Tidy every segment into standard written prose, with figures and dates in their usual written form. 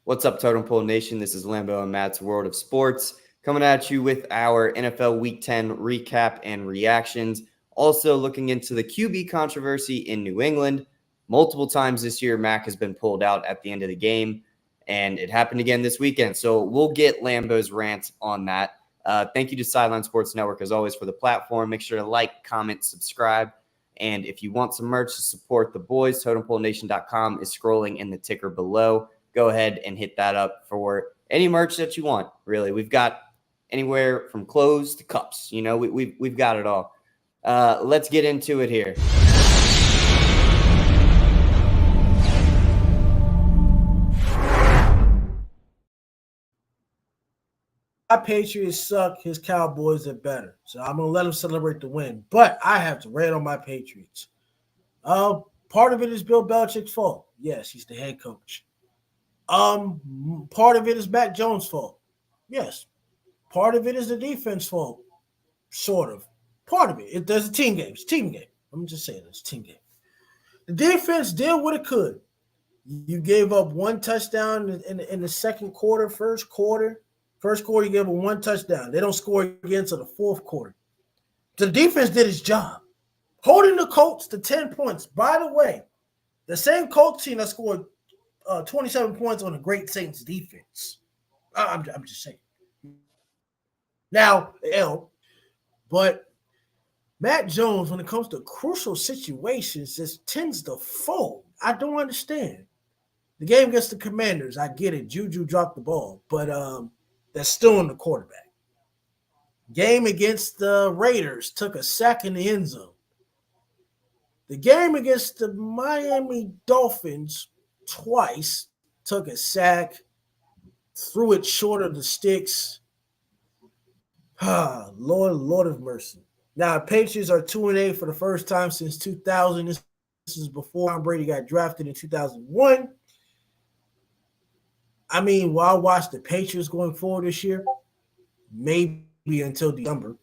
What's up, Totem Pole Nation? This is Lambo and Matt's World of Sports coming at you with our NFL Week 10 recap and reactions. Also looking into the QB controversy in New England. Multiple times this year, Mac has been pulled out at the end of the game, and it happened again this weekend. So we'll get Lambo's rant on that. Thank you to Sideline Sports Network, as always, for the platform. Make sure to like, comment, subscribe. And if you want some merch to support the boys, TotemPoleNation.com is scrolling in the ticker below. Go ahead and hit that up for any merch that you want. Really, we've got anywhere from clothes to cups. You know, we've got it all. Let's get into it here. My Patriots suck. His Cowboys are better. So I'm going to let him celebrate the win. But I have to rant on my Patriots. Part of it is Bill Belichick's fault. Yes, he's the head coach. Part of it is Mac Jones' fault. Yes. Part of it is the defense fault. Sort of. Part of it. There's a team game. It's a team game. I'm just saying it's a team game. The defense did what it could. You gave up one touchdown in the second quarter, first quarter. First quarter, you gave them one touchdown. They don't score again until the fourth quarter. The defense did its job. Holding the Colts to 10 points. By the way, the same Colts team that scored 27 points on the great Saints defense. I'm just saying. Now, but Matt Jones, when it comes to crucial situations, just tends to fold. I don't understand. The game against the Commanders, I get it. Juju dropped the ball, but that's still on the quarterback. Game against the Raiders took a sack in the end zone. The game against the Miami Dolphins twice took a sack, threw it short of the sticks. Lord of mercy. Now, Patriots are 2-8 for the first time since 2000. This is before Tom Brady got drafted in 2001. I mean, will I watch the Patriots going forward this year? Maybe until December.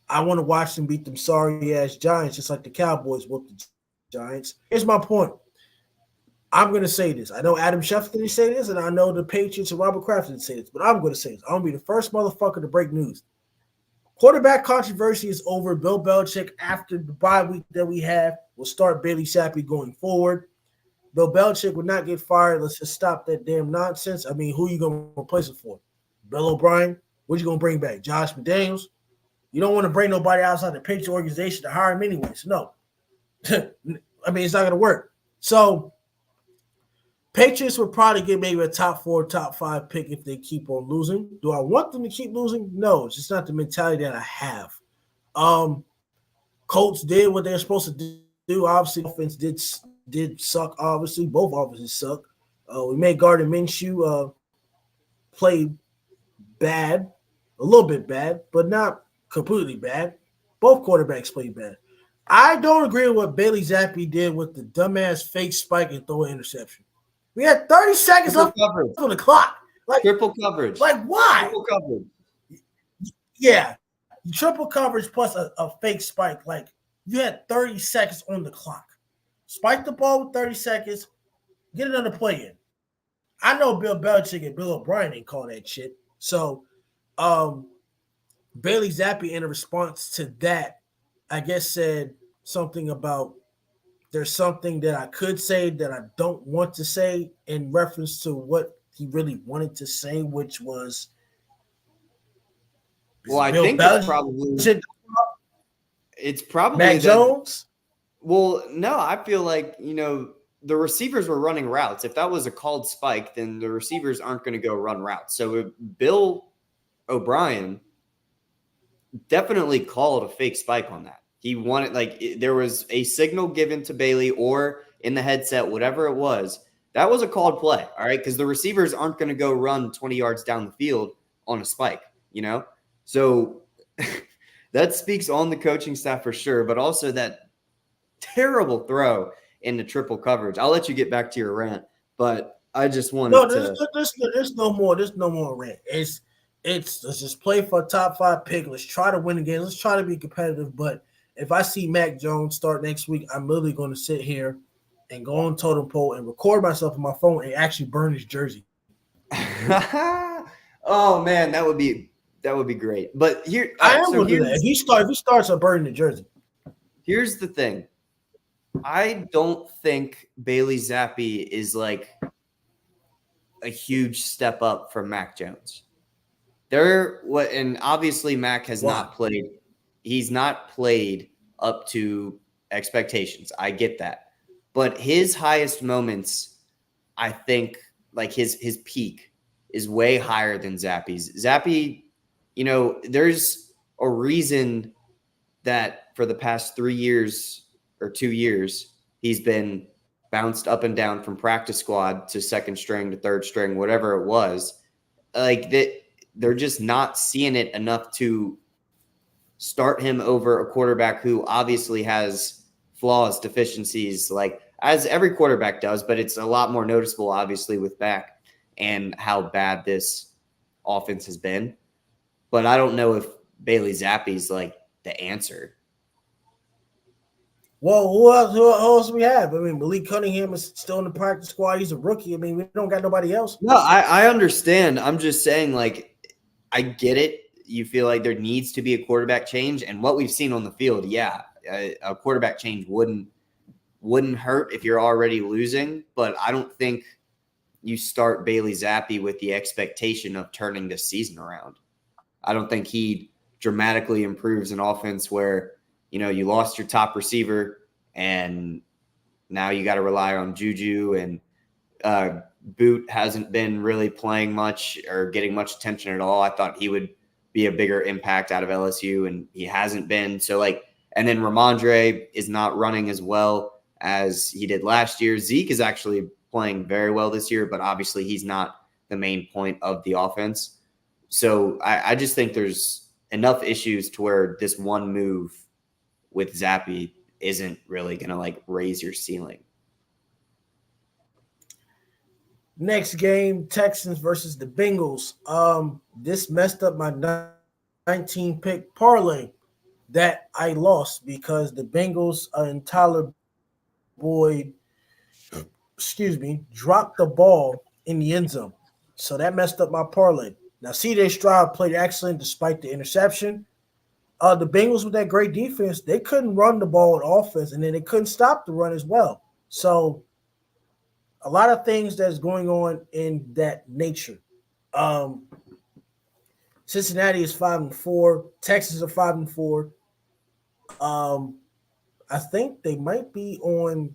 I want to watch them beat them sorry-ass Giants, just like the Cowboys whooped the Giants. Here's my point. I'm going to say this. I know Adam Schefter didn't say this, and I know the Patriots and Robert Kraft didn't say this, but I'm going to say this. I'm going to be the first motherfucker to break news. Quarterback controversy is over. Bill Belichick, after the bye week that we have, will start Bailey Zappe going forward. Bill Belichick would not get fired. Let's just stop that damn nonsense. I mean, who are you going to replace it for? Bill O'Brien? What are you going to bring back? Josh McDaniels? You don't want to bring nobody outside the Patriot organization to hire him anyways. No. I mean, it's not going to work. So, Patriots would probably get maybe a top 4, top 5 pick if they keep on losing. Do I want them to keep losing? No. It's just not the mentality that I have. Colts did what they're supposed to do. Obviously, the offense did suck, obviously. Both offenses suck. We made Gardner Minshew play bad, a little bit bad, but not completely bad. Both quarterbacks played bad. I don't agree with what Bailey Zappe did with the dumbass fake spike and throw an interception. We had 30 seconds left on the clock. Triple coverage. Like, why? Triple coverage. Yeah. Triple coverage plus a fake spike. Like, you had 30 seconds on the clock. Spike the ball with 30 seconds. Get another play in. I know Bill Belichick and Bill O'Brien ain't call that shit. So, Bailey Zappe, in a response to that, I guess said something about there's something that I could say that I don't want to say in reference to what he really wanted to say, which was well, I Bill think Belichick, it's probably Mac Jones. Well, no, I feel like, you know, the receivers were running routes. If that was a called spike, then the receivers aren't going to go run routes. So Bill O'Brien definitely called a fake spike on that. He wanted, there was a signal given to Bailey or in the headset, whatever it was. That was a called play, all right? Because the receivers aren't going to go run 20 yards down the field on a spike, you know? So that speaks on the coaching staff for sure, but also that terrible throw in the triple coverage. I'll let you get back to your rant, but I just wanted there's no more rant. It's let's just play for a top 5 pick. Let's try to win again. Let's try to be competitive. But if I see Mac Jones start next week, I'm literally going to sit here and go on Totem Pole and record myself on my phone and actually burn his jersey. Oh man, that would be great. But here, all I right, am so gonna do that. If he starts, I'm burning the jersey. here's the thing. I don't think Bailey Zappe is like a huge step up from Mac Jones. And obviously Mac has Why? not played. He's not played up to expectations. I get that. But his highest moments, I think, like his peak is way higher than Zappe's. Zappe, there's a reason that for the past 3 years or 2 years, he's been bounced up and down from practice squad to second string to third string, whatever it was. Like that, they're just not seeing it enough to start him over a quarterback who obviously has flaws, deficiencies, like as every quarterback does, but it's a lot more noticeable, obviously, with Mac and how bad this offense has been. But I don't know if Bailey Zappe's like the answer. Well, who else we have? I mean, Malik Cunningham is still in the practice squad. He's a rookie. I mean, we don't got nobody else. No, I understand. I'm just saying, like, I get it. You feel like there needs to be a quarterback change, and what we've seen on the field, yeah, a quarterback change wouldn't hurt if you're already losing. But I don't think you start Bailey Zappe with the expectation of turning this season around. I don't think he dramatically improves an offense where you lost your top receiver and now you got to rely on Juju and Boot hasn't been really playing much or getting much attention at all. I thought he would be a bigger impact out of LSU, and he hasn't been. So, and then Ramondre is not running as well as he did last year. Zeke is actually playing very well this year, but obviously he's not the main point of the offense. So I just think there's enough issues to where this one move with Zappe isn't really going to raise your ceiling. Next game, Texans versus the Bengals. This messed up my 19 pick parlay that I lost because the Bengals and Tyler Boyd, dropped the ball in the end zone. So that messed up my parlay. Now, CJ Stroud played excellent despite the interception. The Bengals with that great defense, they couldn't run the ball in offense, and then they couldn't stop the run as well. So a lot of things that's going on in that nature. Cincinnati is 5-4. Texans are 5-4. I think they might be on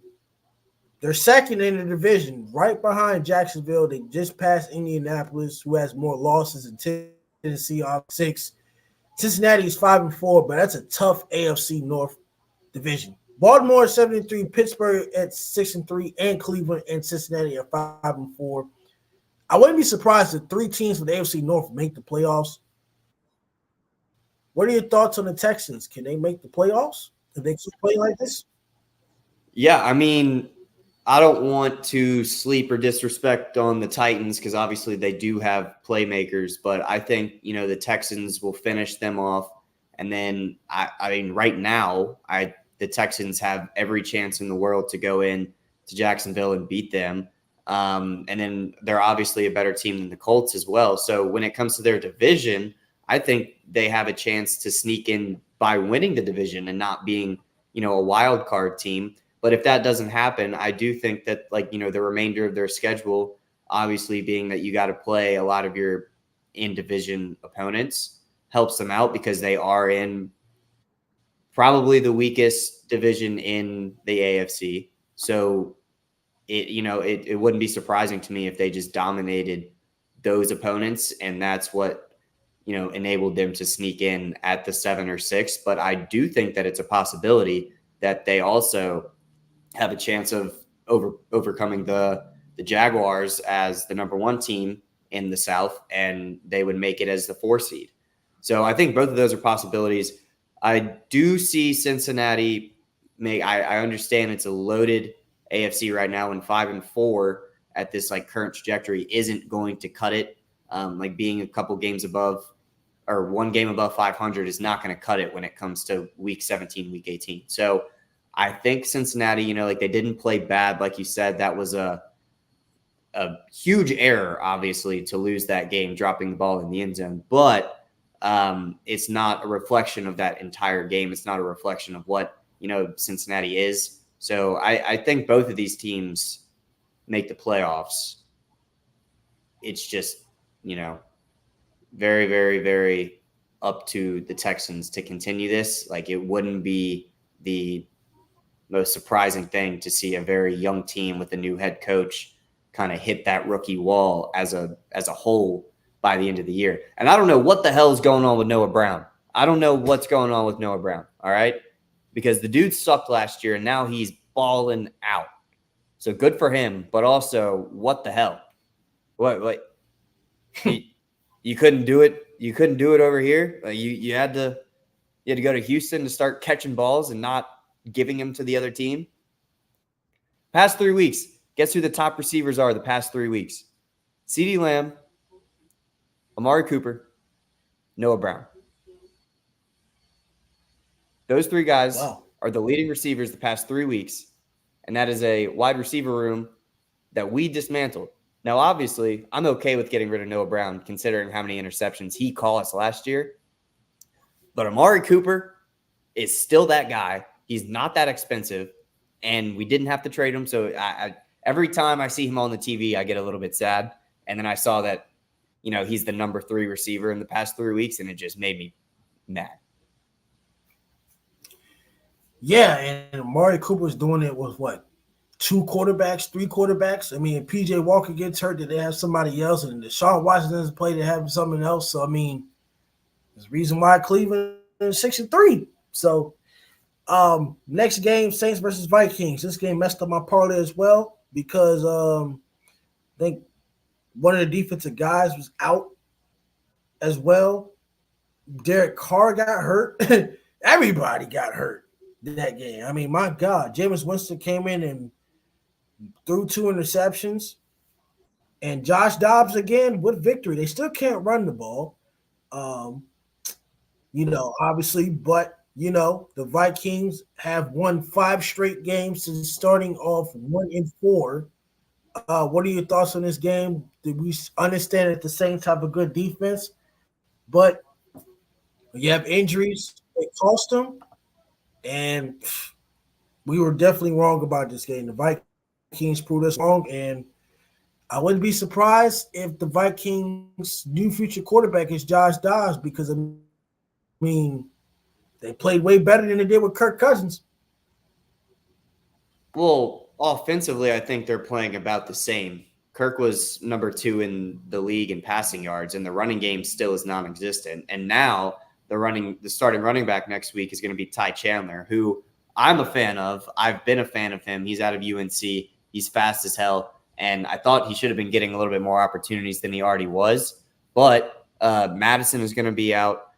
their second in the division, right behind Jacksonville. They just passed Indianapolis, who has more losses than Tennessee on 6. Cincinnati is 5-4, but that's a tough AFC North division. Baltimore 7-3, Pittsburgh at 6-3, and Cleveland and Cincinnati at 5-4. I wouldn't be surprised if 3 teams from the AFC North make the playoffs. What are your thoughts on the Texans? Can they make the playoffs if they keep playing like this? Yeah, I mean, I don't want to sleep or disrespect on the Titans because obviously they do have playmakers, but I think, the Texans will finish them off. And then, I mean, right now, the Texans have every chance in the world to go in to Jacksonville and beat them. And then they're obviously a better team than the Colts as well. So when it comes to their division, I think they have a chance to sneak in by winning the division and not being, a wild card team. But if that doesn't happen, I do think that the remainder of their schedule, obviously being that you got to play a lot of your in-division opponents, helps them out because they are in probably the weakest division in the AFC. So it wouldn't be surprising to me if they just dominated those opponents, and that's what enabled them to sneak in at the 7 or 6. But I do think that it's a possibility that they also have a chance of overcoming the Jaguars as the number 1 team in the South, and they would make it as the 4 seed. So I think both of those are possibilities. I do see Cincinnati I understand it's a loaded AFC right now, and 5-4 at this current trajectory isn't going to cut it. Being a couple games above or 1 game above 500 is not going to cut it when it comes to week 17, week 18. So I think Cincinnati, they didn't play bad. Like you said, that was a a huge error, obviously, to lose that game, dropping the ball in the end zone. But it's not a reflection of that entire game. It's not a reflection of what, Cincinnati is. So I think both of these teams make the playoffs. It's just, very, very, very up to the Texans to continue this. Like, it wouldn't be the most surprising thing to see a very young team with a new head coach kind of hit that rookie wall as a whole by the end of the year. And I don't know what the hell is going on with Noah Brown. I don't know what's going on with Noah Brown, all right? Because the dude sucked last year, and now he's balling out. So good for him, but also, what the hell? What you couldn't do it? You couldn't do it over here? You had to go to Houston to start catching balls and not giving them to the other team? Past 3 weeks, guess who the top receivers are the past 3 weeks? CeeDee Lamb, Amari Cooper, Noah Brown. Those three guys are the leading receivers the past 3 weeks, and that is a wide receiver room that we dismantled. Now, obviously, I'm okay with getting rid of Noah Brown, considering how many interceptions he cost last year. But Amari Cooper is still that guy. He's not that expensive, and we didn't have to trade him. So every time I see him on the TV, I get a little bit sad. And then I saw that, he's the number 3 receiver in the past 3 weeks, and it just made me mad. Yeah, and Amari Cooper's doing it with what? 2 quarterbacks, 3 quarterbacks. I mean, if PJ Walker gets hurt, did they have somebody else? And Deshaun Watson doesn't play, they have something else. So, I mean, there's a reason why Cleveland is 6-3. So, next game, Saints versus Vikings. This game messed up my parlay as well because I think one of the defensive guys was out as well. Derek Carr got hurt. Everybody got hurt in that game. I mean, my God, Jameis Winston came in and threw 2 interceptions. And Josh Dobbs again with victory. They still can't run the ball, obviously, but the Vikings have won 5 straight games since starting off 1-4. What are your thoughts on this game? Did we understand that the Saints have a good defense, but you have injuries that cost them, and we were definitely wrong about this game. The Vikings proved us wrong, and I wouldn't be surprised if the Vikings' new future quarterback is Josh Dobbs because, I mean, they played way better than they did with Kirk Cousins. Well, offensively, I think they're playing about the same. Kirk was number 2 in the league in passing yards, and the running game still is non-existent. And now the starting running back next week is going to be Ty Chandler, who I'm a fan of. I've been a fan of him. He's out of UNC. He's fast as hell. And I thought he should have been getting a little bit more opportunities than he already was. But Madison is going to be out.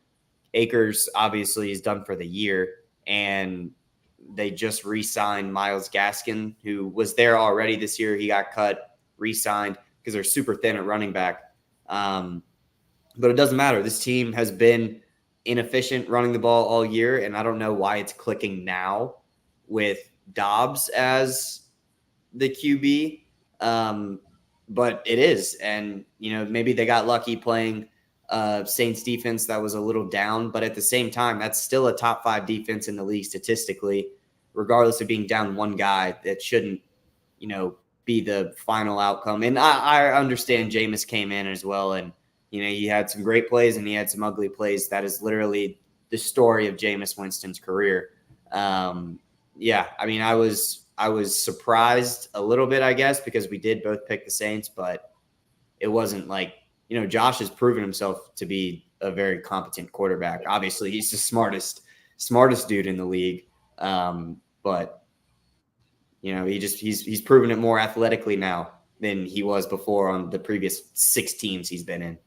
Akers obviously is done for the year, and they just re-signed Myles Gaskin, who was there already this year. He got cut, re-signed because they're super thin at running back. But it doesn't matter. This team has been inefficient running the ball all year, and I don't know why it's clicking now with Dobbs as the QB. But it is, and maybe they got lucky playing Saints defense that was a little down, but at the same time, that's still a top 5 defense in the league statistically, regardless of being down one guy. That shouldn't, be the final outcome. And I understand Jameis came in as well, and he had some great plays and he had some ugly plays. That is literally the story of Jameis Winston's career. I mean, I was surprised a little bit, I guess, because we did both pick the Saints, but it wasn't like, Josh has proven himself to be a very competent quarterback. Obviously, he's the smartest dude in the league. But he's proven it more athletically now than he was before on the previous 6 teams he's been in.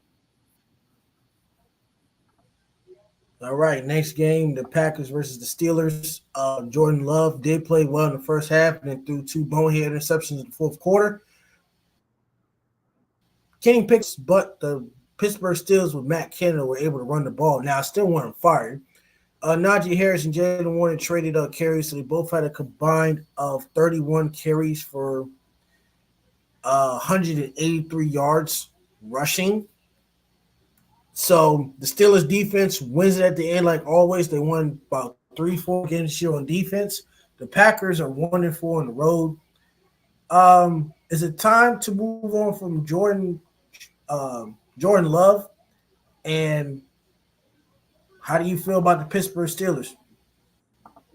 All right, next game, the Packers versus the Steelers. Jordan Love did play well in the first half and then threw 2 bonehead interceptions in the fourth quarter. Kenny picks, but the Pittsburgh Steelers with Matt Canada were able to run the ball. Now, I still want him fired. Najee Harris and Jalen Warner traded carries, so they both had a combined of 31 carries for 183 yards rushing. So the Steelers defense wins it at the end, like always. They won about 3-4 games this year on defense. The Packers are 1-4 on the road. Is it time to move on from Jordan Love? And how do you feel about the Pittsburgh Steelers?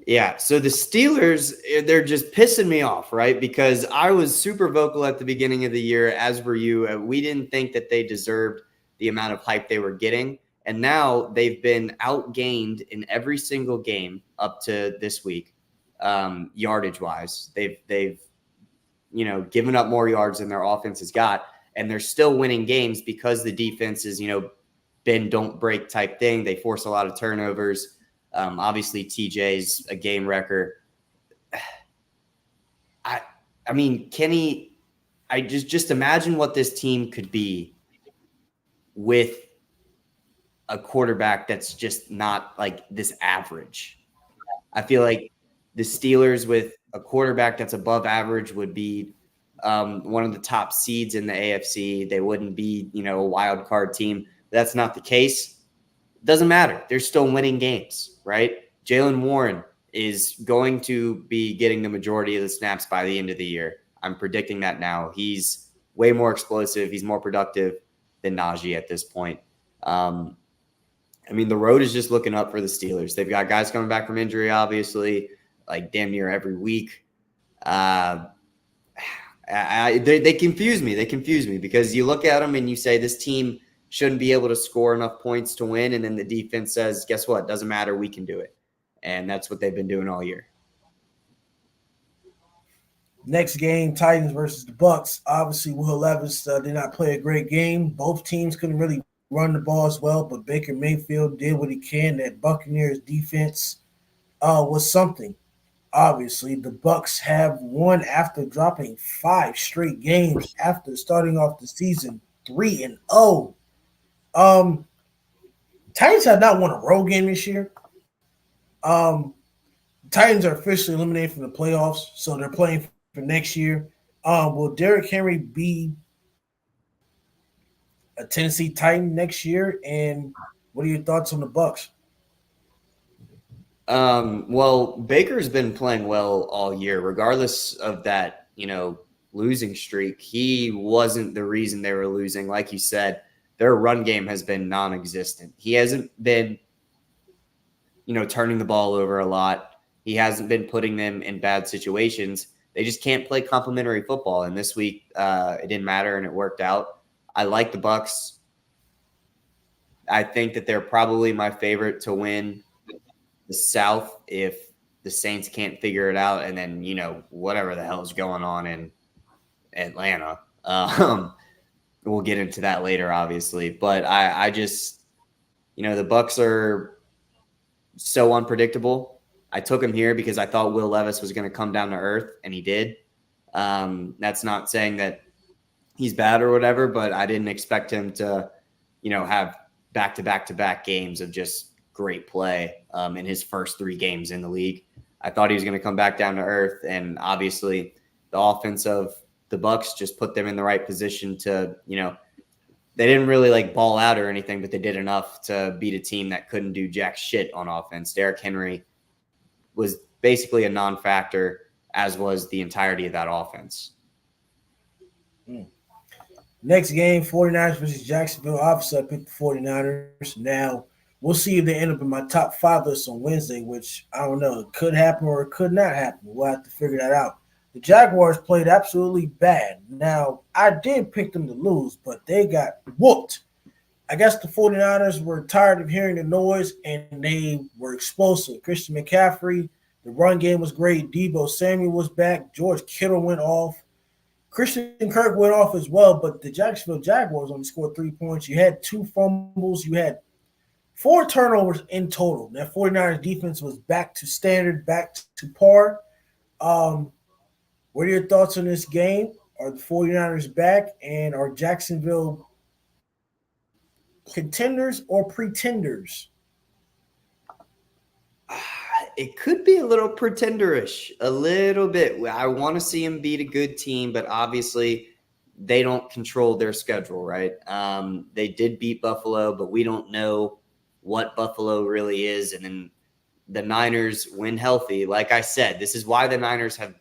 Yeah, so the Steelers, they're just pissing me off, right? Because I was super vocal at the beginning of the year, as were you. We didn't think that they deserved the amount of hype they were getting. And now they've been outgained in every single game up to this week, yardage-wise. They've given up more yards than their offense has got, and they're still winning games because the defense is, bend, don't break type thing. They force a lot of turnovers. Obviously, TJ's a game wrecker. I mean, Kenny, I just imagine what this team could be with a quarterback that's just not like this average. I feel like the Steelers with a quarterback that's above average would be one of the top seeds in the AFC. They wouldn't be, a wild card team. That's not the case. Doesn't matter. They're still winning games, right? Jaylen Warren is going to be getting the majority of the snaps by the end of the year. I'm predicting that now. He's way more explosive. He's more productive than Najee at this point. The road is just looking up for the Steelers. They've got guys coming back from injury, obviously, like damn near every week. They confuse me. They confuse me because you look at them and you say this team shouldn't be able to score enough points to win. And then the defense says, guess what? Doesn't matter. We can do it. And that's what they've been doing all year. Next game, Titans versus the Bucs. Obviously, Will Levis did not play a great game. Both teams couldn't really run the ball as well, but Baker Mayfield did what he can. That Buccaneers defense was something. Obviously, the Bucs have won after dropping 5 straight games after starting off the season 3-0. Titans have not won a road game this year. Titans are officially eliminated from the playoffs, so they're playing for next year. Will Derrick Henry be a Tennessee Titan next year? And what are your thoughts on the Bucs? Well, Baker's been playing well all year, regardless of that, losing streak. He wasn't the reason they were losing. Like you said, their run game has been non-existent. He hasn't been, turning the ball over a lot. He hasn't been putting them in bad situations. They just can't play complementary football. And this week, it didn't matter and it worked out. I like the Bucs. I think that they're probably my favorite to win the South if the Saints can't figure it out, and then whatever the hell is going on in Atlanta. We'll get into that later, obviously, but I just the Bucs are so unpredictable. I took him here because I thought Will Levis was going to come down to earth, and he did. That's not saying that he's bad or whatever, but I didn't expect him to have back-to-back-to-back games of just great play in his first 3 games in the league. I thought he was going to come back down to earth, and obviously the offense of the Bucs just put them in the right position to, they didn't really ball out or anything, but they did enough to beat a team that couldn't do jack shit on offense. Derrick Henry was basically a non-factor, as was the entirety of that offense. Next game, 49ers versus Jacksonville. Obviously, I picked the 49ers. Now, we'll see if they end up in my top 5 list on Wednesday, which I don't know. It could happen or it could not happen. We'll have to figure that out. The Jaguars played absolutely bad. Now, I did pick them to lose, but they got whooped. I guess the 49ers were tired of hearing the noise, and they were explosive. Christian McCaffrey, the run game was great. Deebo Samuel was back. George Kittle went off. Christian Kirk went off as well, but the Jacksonville Jaguars only scored 3 points. You had 2 fumbles. You had 4 turnovers in total. That 49ers defense was back to standard, back to par. What are your thoughts on this game? Are the 49ers back, and are Jacksonville contenders or pretenders? It could be a little pretenderish, a little bit. I want to see him beat a good team, but obviously they don't control their schedule, right? They did beat Buffalo, but we don't know what Buffalo really is. And then the Niners, when healthy, like I said, this is why the Niners have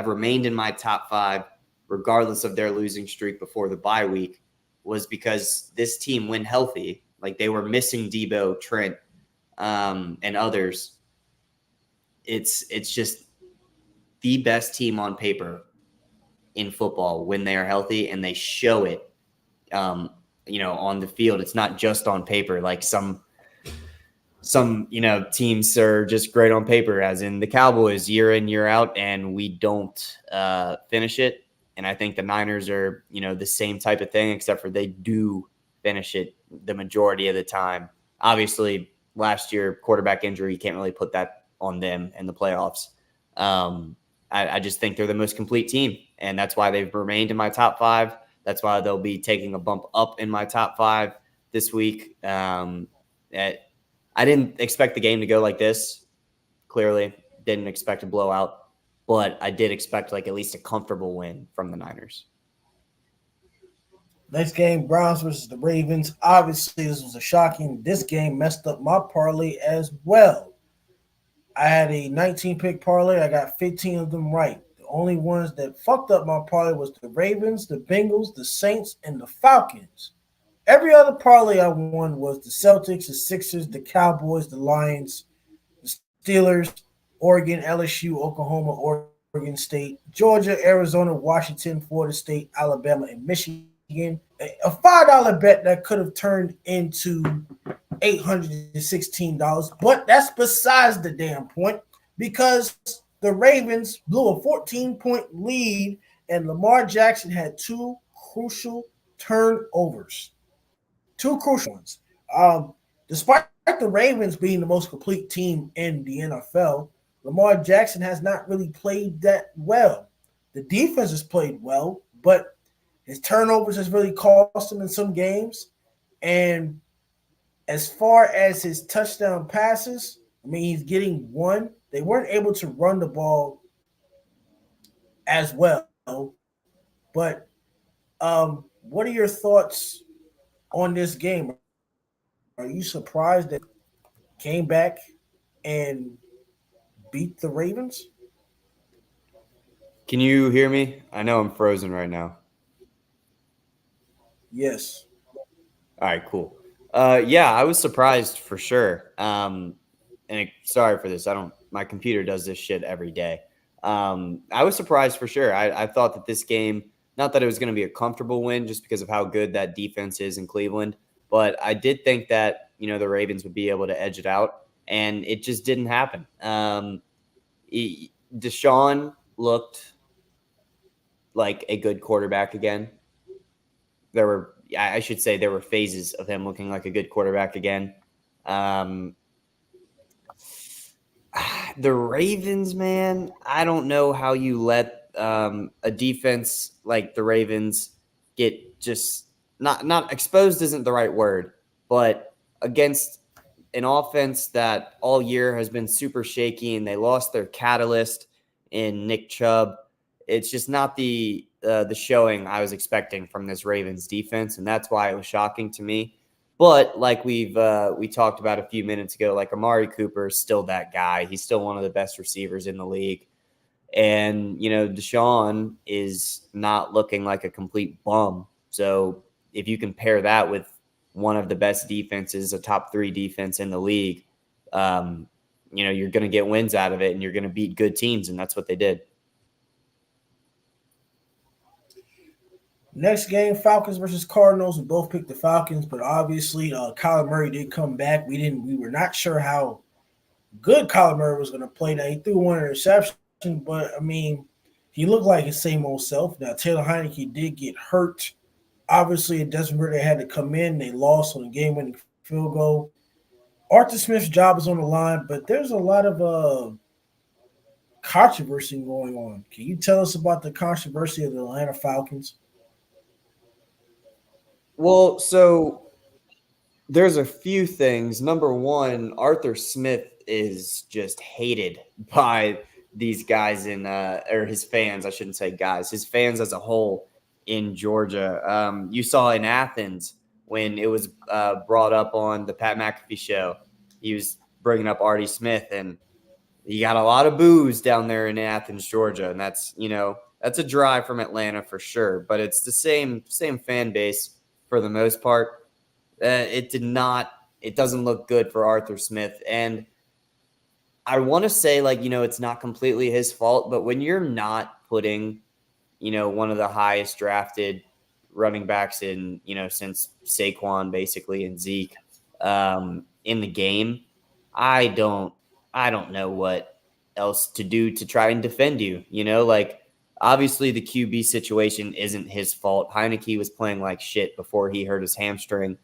remained in my top 5, regardless of their losing streak before the bye week, was because this team, when healthy, like they were missing Debo, Trent, and others. It's just the best team on paper in football when they are healthy, and they show it, on the field. It's not just on paper. Like some teams are just great on paper, as in the Cowboys year in, year out, and we don't finish it. And I think the Niners are, the same type of thing, except for they do finish it the majority of the time. Obviously, last year, quarterback injury, you can't really put that on them in the playoffs. I just think they're the most complete team, and that's why they've remained in my top 5. That's why they'll be taking a bump up in my top 5 this week. I didn't expect the game to go like this. Clearly, didn't expect a blowout, but I did expect at least a comfortable win from the Niners. Next game, Browns versus the Ravens. Obviously, this was a shocking. This game messed up my parlay as well. I had a 19-pick parlay. I got 15 of them right. The only ones that fucked up my parlay was the Ravens, the Bengals, the Saints, and the Falcons. Every other parlay I won was the Celtics, the Sixers, the Cowboys, the Lions, the Steelers, Oregon, LSU, Oklahoma, Oregon State, Georgia, Arizona, Washington, Florida State, Alabama, and Michigan. A $5 bet that could have turned into $816, but that's besides the damn point, because the Ravens blew a 14-point lead and Lamar Jackson had 2 crucial turnovers. 2 crucial ones. Despite the Ravens being the most complete team in the NFL, Lamar Jackson has not really played that well. The defense has played well, but his turnovers has really cost him in some games. And as far as his touchdown passes, he's getting 1. They weren't able to run the ball as well. But what are your thoughts on this game? Are you surprised that came back and beat the Ravens? Can you hear me? I know I'm frozen right now. Yes. All right, cool. Yeah, I was surprised for sure. Sorry for this. My computer does this shit every day. I was surprised for sure. I thought that this game, not that it was going to be a comfortable win just because of how good that defense is in Cleveland, but I did think that, the Ravens would be able to edge it out, and it just didn't happen. Deshaun looked like a good quarterback again. There were phases of him looking like a good quarterback again. The Ravens, man, I don't know how you let a defense like the Ravens get just not exposed isn't the right word, but against an offense that all year has been super shaky, and they lost their catalyst in Nick Chubb. It's just not the showing I was expecting from this Ravens defense, and that's why it was shocking to me. But like we talked about a few minutes ago, like Amari Cooper is still that guy. He's still one of the best receivers in the league. And, Deshaun is not looking like a complete bum. So if you compare that with one of the best defenses, a top 3 defense in the league, you're going to get wins out of it, and you're going to beat good teams, and that's what they did. Next game, Falcons versus Cardinals. We both picked the Falcons, but obviously Kyler Murray did come back. We were not sure how good Kyler Murray was going to play. Now, he threw 1 interception, but, he looked like his same old self. Now, Taylor Heineke did get hurt. Obviously, Desmond Ridder had to come in. They lost on the game-winning field goal. Arthur Smith's job is on the line, but there's a lot of controversy going on. Can you tell us about the controversy of the Atlanta Falcons? Well, so there's a few things. Number one, Arthur Smith is just hated by these guys or his fans. I shouldn't say guys. His fans as a whole in Georgia. You saw in Athens when it was brought up on the Pat McAfee show, he was bringing up Artie Smith, and you got a lot of boos down there in Athens, Georgia, and that's a drive from Atlanta for sure. But it's the same fan base for the most part. It doesn't look good for Arthur Smith, and I want to say it's not completely his fault, but when you're not putting one of the highest drafted running backs in since Saquon basically and Zeke in the game, I don't know what else to do to try and defend you. Obviously the QB situation isn't his fault. Heineke was playing like shit before he hurt his hamstring.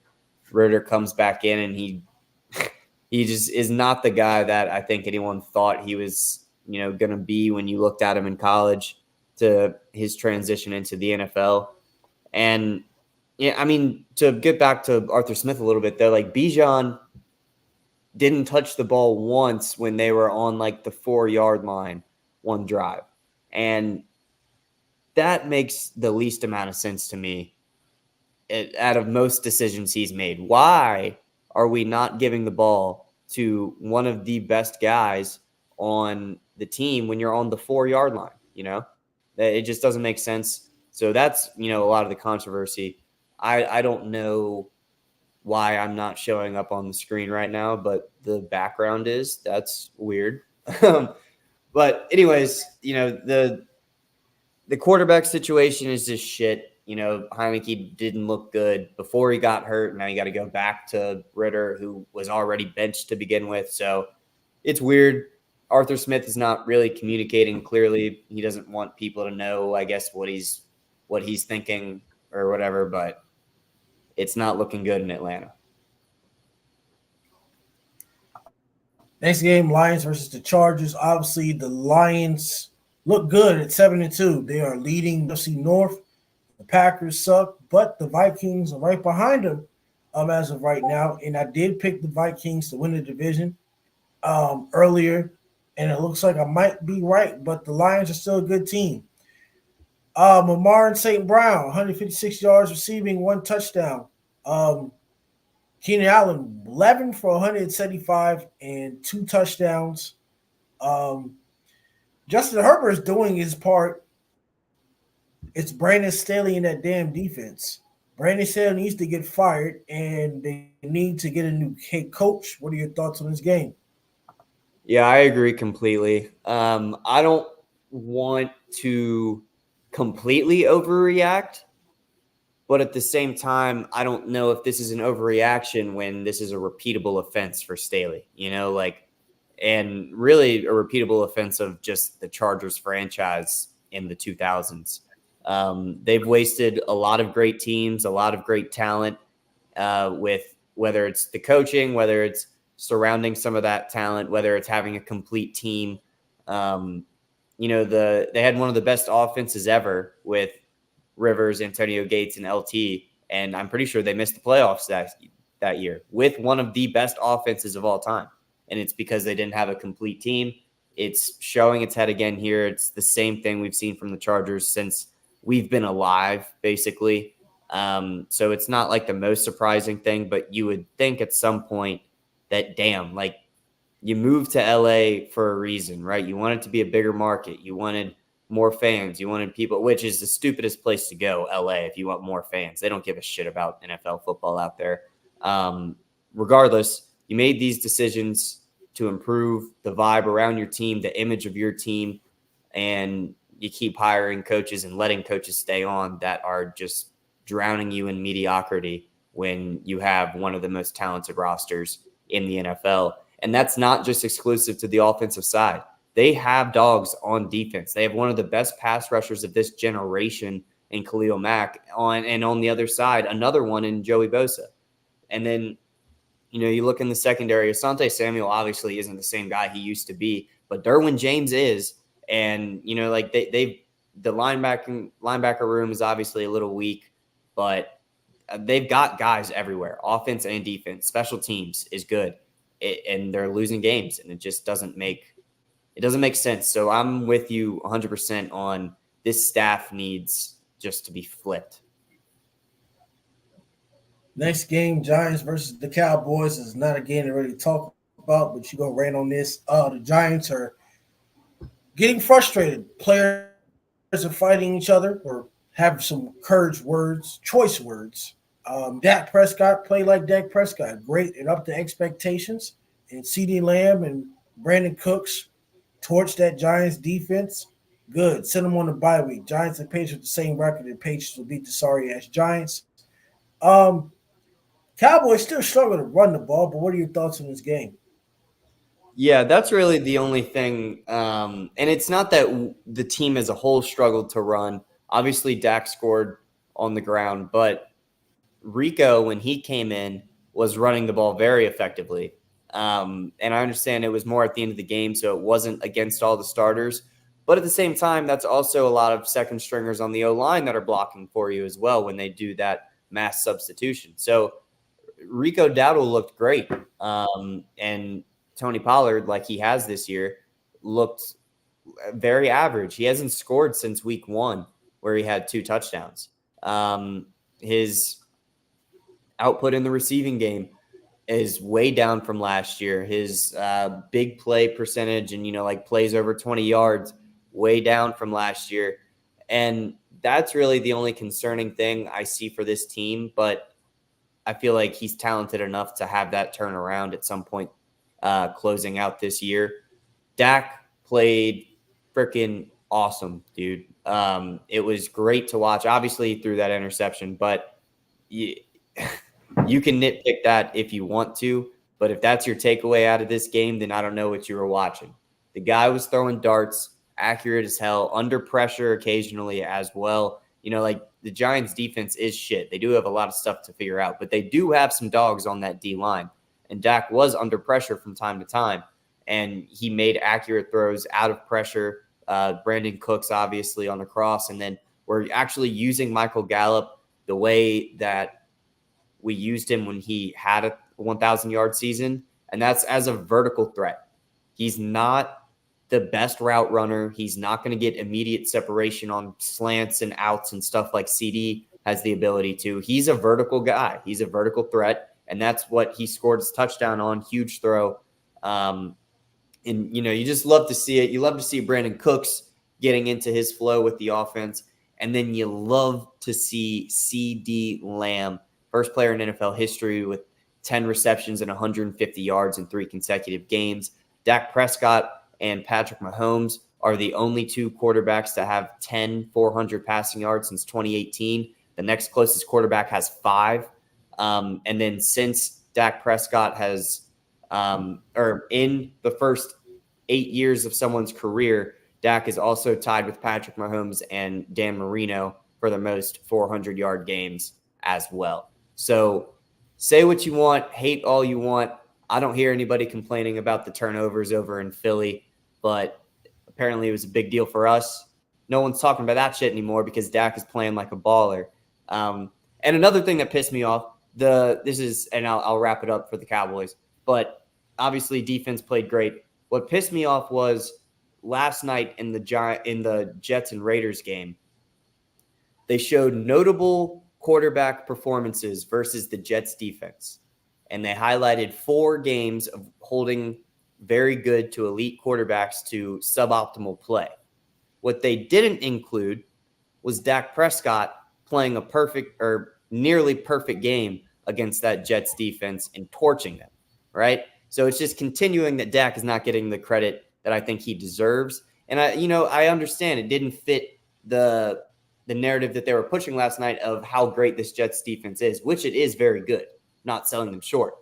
Ritter comes back in and he just is not the guy that I think anyone thought he was, going to be when you looked at him in college to his transition into the NFL. And yeah, I mean, to get back to Arthur Smith a little bit though, Bijan didn't touch the ball once when they were on the 4-yard line one drive. And that makes the least amount of sense to me out of most decisions he's made. Why are we not giving the ball to one of the best guys on the team when you're on the 4-yard line? It just doesn't make sense. So that's, a lot of the controversy. I don't know why I'm not showing up on the screen right now, but the background that's weird. But anyways, the quarterback situation is just shit. Heineke didn't look good before he got hurt. Now you got to go back to Ritter, who was already benched to begin with. So it's weird. Arthur Smith is not really communicating clearly. He doesn't want people to know, I guess, what he's thinking or whatever, but it's not looking good in Atlanta. Next game, Lions versus the Chargers. Obviously, the Lions look good at 7-2. They are leading NFC North. The Packers suck, but the Vikings are right behind them as of right now. And I did pick the Vikings to win the division earlier, and it looks like I might be right, but the Lions are still a good team. Amar and St. Brown, 156 yards receiving, 1 touchdown. Keenan Allen, 11 for 175 and 2 touchdowns. Justin Herbert is doing his part. It's Brandon Staley in that damn defense. Brandon Staley needs to get fired, and they need to get a new head coach. What are your thoughts on this game? Yeah, I agree completely. I don't want to completely overreact, but at the same time, I don't know if this is an overreaction when this is a repeatable offense for Staley, and really a repeatable offense of just the Chargers franchise in the 2000s. They've wasted a lot of great teams, a lot of great talent with whether it's the coaching, whether it's surrounding some of that talent, whether it's having a complete team. They had one of the best offenses ever with Rivers, Antonio Gates, and LT, and I'm pretty sure they missed the playoffs that year with one of the best offenses of all time. And it's because they didn't have a complete team. It's showing its head again here. It's the same thing we've seen from the Chargers since we've been alive, basically. So it's not the most surprising thing, but you would think at some point that, damn, you moved to LA for a reason, right? You wanted to be a bigger market. You wanted more fans. You wanted people, which is the stupidest place to go, LA, if you want more fans. They don't give a shit about NFL football out there. Regardless, you made these decisions to improve the vibe around your team, the image of your team, and you keep hiring coaches and letting coaches stay on that are just drowning you in mediocrity when you have one of the most talented rosters in the NFL. And that's not just exclusive to the offensive side. They have dogs on defense. They have one of the best pass rushers of this generation in Khalil Mack, and on the other side, another one in Joey Bosa. And then, you look in the secondary, Asante Samuel obviously isn't the same guy he used to be, but Derwin James is. And, the linebacker room is obviously a little weak, but they've got guys everywhere, offense and defense. Special teams is good, and they're losing games, and it just doesn't make sense. So I'm with you 100% on this staff needs just to be flipped. Next game, Giants versus the Cowboys, is not a game to really talk about, but you're going to rant on this. The Giants are getting frustrated. Players are fighting each other or have some choice words. Dak Prescott played like Dak Prescott, great and up to expectations. And CeeDee Lamb and Brandon Cooks torched that Giants defense. Good. Send them on the bye week. Giants and Patriots the same record, and Patriots will beat the sorry-ass Giants. Cowboys still struggle to run the ball, but what are your thoughts on this game? Yeah, that's really the only thing. And it's not that the team as a whole struggled to run. Obviously, Dak scored on the ground, but Rico, when he came in, was running the ball very effectively. And I understand it was more at the end of the game, so it wasn't against all the starters. But at the same time, that's also a lot of second stringers on the O-line that are blocking for you as well when they do that mass substitution. So Rico Dowdle looked great. And Tony Pollard, like he has this year, looked very average. He hasn't scored since week 1, where he had 2 touchdowns. His output in the receiving game is way down from last year. His big play percentage and, like plays over 20 yards, way down from last year. And that's really the only concerning thing I see for this team. But I feel like he's talented enough to have that turn around at some point closing out this year. Dak played freaking awesome, dude. It was great to watch. Obviously, he threw that interception, but you can nitpick that if you want to. But if that's your takeaway out of this game, then I don't know what you were watching. The guy was throwing darts, accurate as hell, under pressure occasionally as well. Like the Giants defense is shit. They do have a lot of stuff to figure out, but they do have some dogs on that D line. And Dak was under pressure from time to time, and he made accurate throws out of pressure. Brandon Cooks, obviously, on the cross. And then we're actually using Michael Gallup the way that we used him when he had a 1,000-yard season, and that's as a vertical threat. He's not the best route runner. He's not going to get immediate separation on slants and outs and stuff like CD has the ability to. He's a vertical guy. He's a vertical threat, and that's what he scored his touchdown on. Huge throw. And, you just love to see it. You love to see Brandon Cooks getting into his flow with the offense, and then you love to see CeeDee Lamb, first player in NFL history with 10 receptions and 150 yards in 3 consecutive games. Dak Prescott and Patrick Mahomes are the only 2 quarterbacks to have 10 400 passing yards since 2018. The next closest quarterback has 5. And then since Dak Prescott has, or in the first 8 years of someone's career, Dak is also tied with Patrick Mahomes and Dan Marino for the most 400-yard games as well. So say what you want, hate all you want. I don't hear anybody complaining about the turnovers over in Philly, but apparently it was a big deal for us. No one's talking about that shit anymore because Dak is playing like a baller. And another thing that pissed me off, I'll wrap it up for the Cowboys, but obviously defense played great. What pissed me off was last night in the Jets and Raiders game, they showed notable quarterback performances versus the Jets defense. And they highlighted 4 games of holding very good to elite quarterbacks to suboptimal play. What they didn't include was Dak Prescott playing a perfect or nearly perfect game against that Jets defense and torching them, right? So it's just continuing that Dak is not getting the credit that I think he deserves. And I understand it didn't fit the narrative that they were pushing last night of how great this Jets defense is, which it is very good, not selling them short.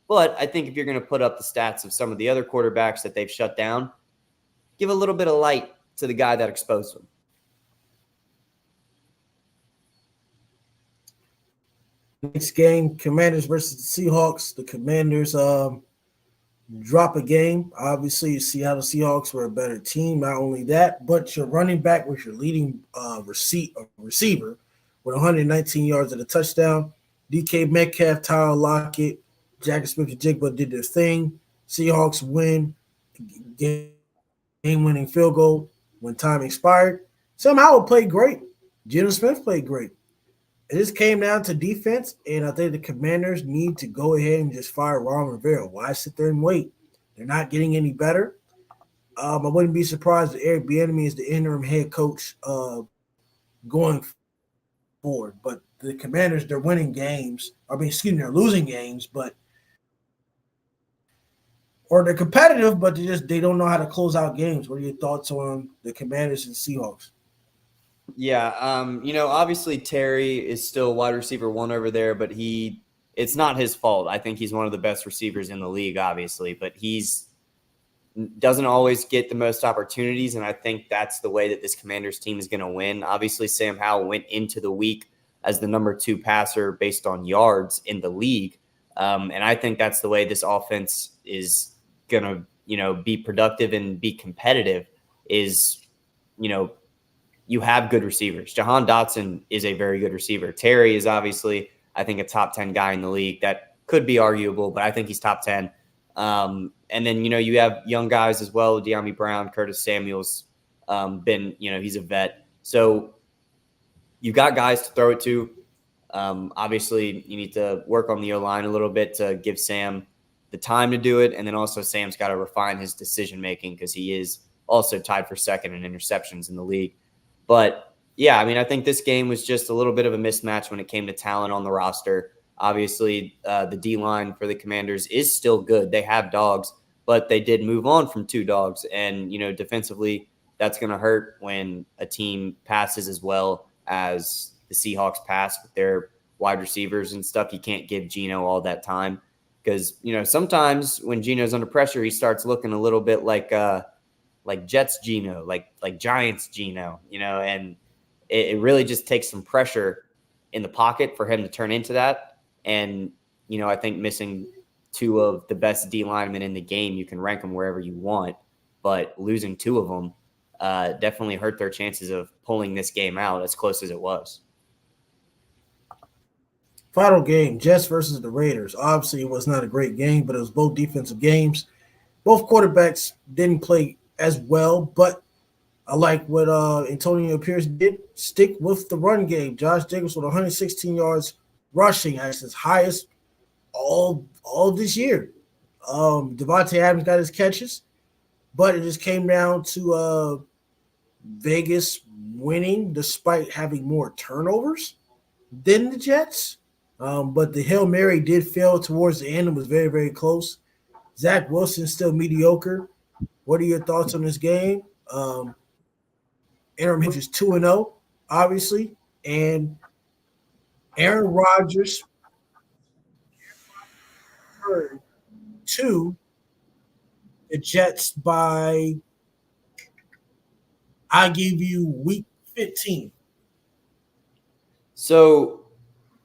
But I think if you're going to put up the stats of some of the other quarterbacks that they've shut down, give a little bit of light to the guy that exposed them. Next game, Commanders versus the Seahawks. The Commanders drop a game. Obviously, the Seattle Seahawks were a better team. Not only that, but your running back was your leading receiver with 119 yards and a touchdown. DK Metcalf, Tyler Lockett, Jackson Smith-Njigba did their thing. Seahawks win, game-winning field goal when time expired. Somehow it played great. Geno Smith played great. It just came down to defense, and I think the Commanders need to go ahead and just fire Ron Rivera. Why sit there and wait? They're not getting any better. I wouldn't be surprised if Eric Bieniemy is the interim head coach going forward. But the Commanders, they're winning games. They're losing games, or they're competitive, but they don't know how to close out games. What are your thoughts on the Commanders and Seahawks? Yeah, obviously Terry is still wide receiver one over there, but it's not his fault. I think he's one of the best receivers in the league, obviously, but doesn't always get the most opportunities, and I think that's the way that this Commanders team is going to win. Obviously, Sam Howell went into the week as the number 2 passer based on yards in the league, and I think that's the way this offense is going to, be productive and be competitive is, you have good receivers. Jahan Dotson is a very good receiver. Terry is obviously, I think, a top 10 guy in the league. That could be arguable, but I think he's top 10. And then, you have young guys as well. De'Ami Brown, Curtis Samuel's he's a vet. So you've got guys to throw it to. Obviously, you need to work on the O-line a little bit to give Sam the time to do it. And then also Sam's got to refine his decision-making because he is also tied for second in interceptions in the league. But, yeah, I think this game was just a little bit of a mismatch when it came to talent on the roster. Obviously, the D-line for the Commanders is still good. They have dogs, but they did move on from 2 dogs. And, defensively, that's going to hurt when a team passes as well as the Seahawks pass with their wide receivers and stuff. You can't give Geno all that time because, sometimes when Geno's under pressure, he starts looking a little bit like Jets Geno, like Giants Geno, and it really just takes some pressure in the pocket for him to turn into that. And, I think missing 2 of the best D linemen in the game, you can rank them wherever you want, but losing 2 of them definitely hurt their chances of pulling this game out as close as it was. Final game, Jets versus the Raiders. Obviously, it was not a great game, but it was both defensive games. Both quarterbacks didn't play as well, but I like what Antonio Pierce did. Stick with the run game. Josh Jacobs with 116 yards rushing, as his highest all this year. Devontae Adams got his catches, but it just came down to Vegas winning despite having more turnovers than the Jets. But the Hail Mary did fail towards the end and was very, very close. Zach Wilson still mediocre. What are your thoughts on this game? Aaron Rodgers is 2-0, obviously, and Aaron Rodgers to the Jets by, I give you week 15. So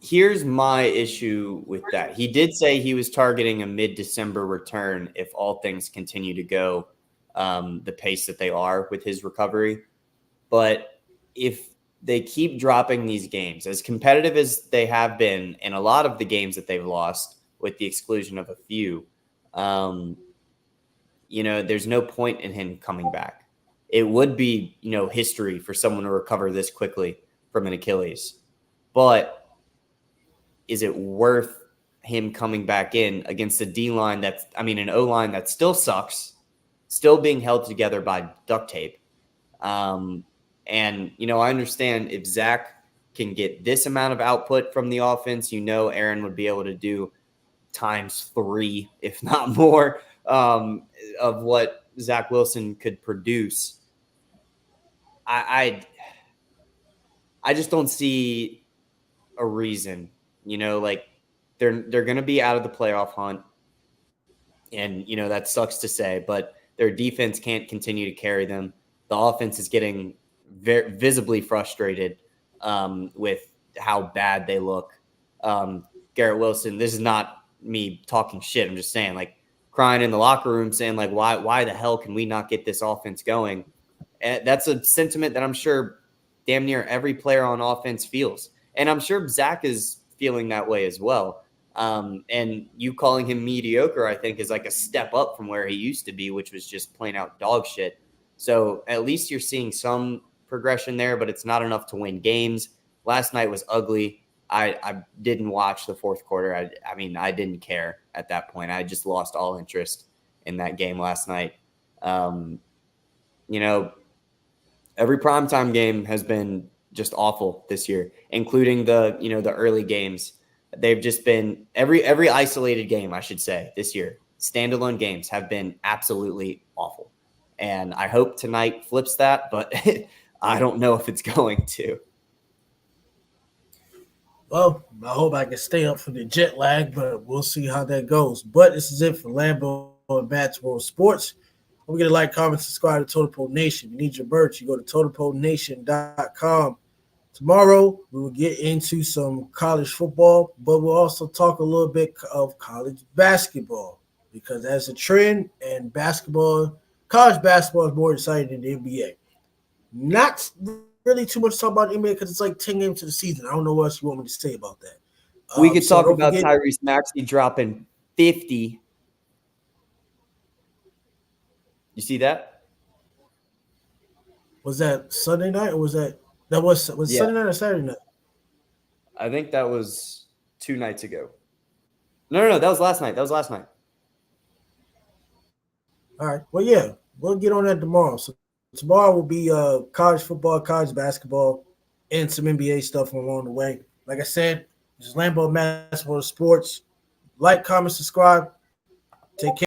here's my issue with that. He did say he was targeting a mid-December return if all things continue to go the pace that they are with his recovery. But if they keep dropping these games, as competitive as they have been in a lot of the games that they've lost, with the exclusion of a few, there's no point in him coming back. It would be, history for someone to recover this quickly from an Achilles. But is it worth him coming back in against a D-line an O-line that still sucks, still being held together by duct tape? And, I understand if Zach can get this amount of output from the offense, Aaron would be able to do times 3, if not more, of what Zach Wilson could produce. I just don't see a reason, they're going to be out of the playoff hunt. And, that sucks to say, but their defense can't continue to carry them. The offense is getting very visibly frustrated with how bad they look. Garrett Wilson, this is not me talking shit. I'm just saying, crying in the locker room saying, why the hell can we not get this offense going? And that's a sentiment that I'm sure damn near every player on offense feels. And I'm sure Zach is feeling that way as well. And you calling him mediocre, I think, is like a step up from where he used to be, which was just plain out dog shit. So at least you're seeing some progression there, but it's not enough to win games. Last night was ugly. I didn't watch the fourth quarter. I mean, I didn't care at that point. I just lost all interest in that game last night. You know, every primetime game has been just awful this year, including the early games. They've just been every isolated game, I should say, this year. Standalone games have been absolutely awful. And I hope tonight flips that, but I don't know if it's going to. Well, I hope I can stay up for the jet lag, but we'll see how that goes. But this is it for Lambo and Matt's World Sports. Don't forget to like, comment, subscribe to Total Pole Nation. If you need your merch, you go to totalpolenation.com. Tomorrow, we will get into some college football, but we'll also talk a little bit of college basketball because as a trend and college basketball is more exciting than the NBA. Not really too much to talk about the NBA because it's like 10 games to the season. I don't know what else you want me to say about that. We could talk about Tyrese Maxey dropping 50. You see that? Was that Sunday night or was Sunday night or Saturday night? I think that was 2 nights ago. No, that was last night. All right. Well, yeah, we'll get on that tomorrow. So tomorrow will be college football, college basketball, and some NBA stuff along the way. Like I said, this is Lambo Mass Sports. Like, comment, subscribe. Take care.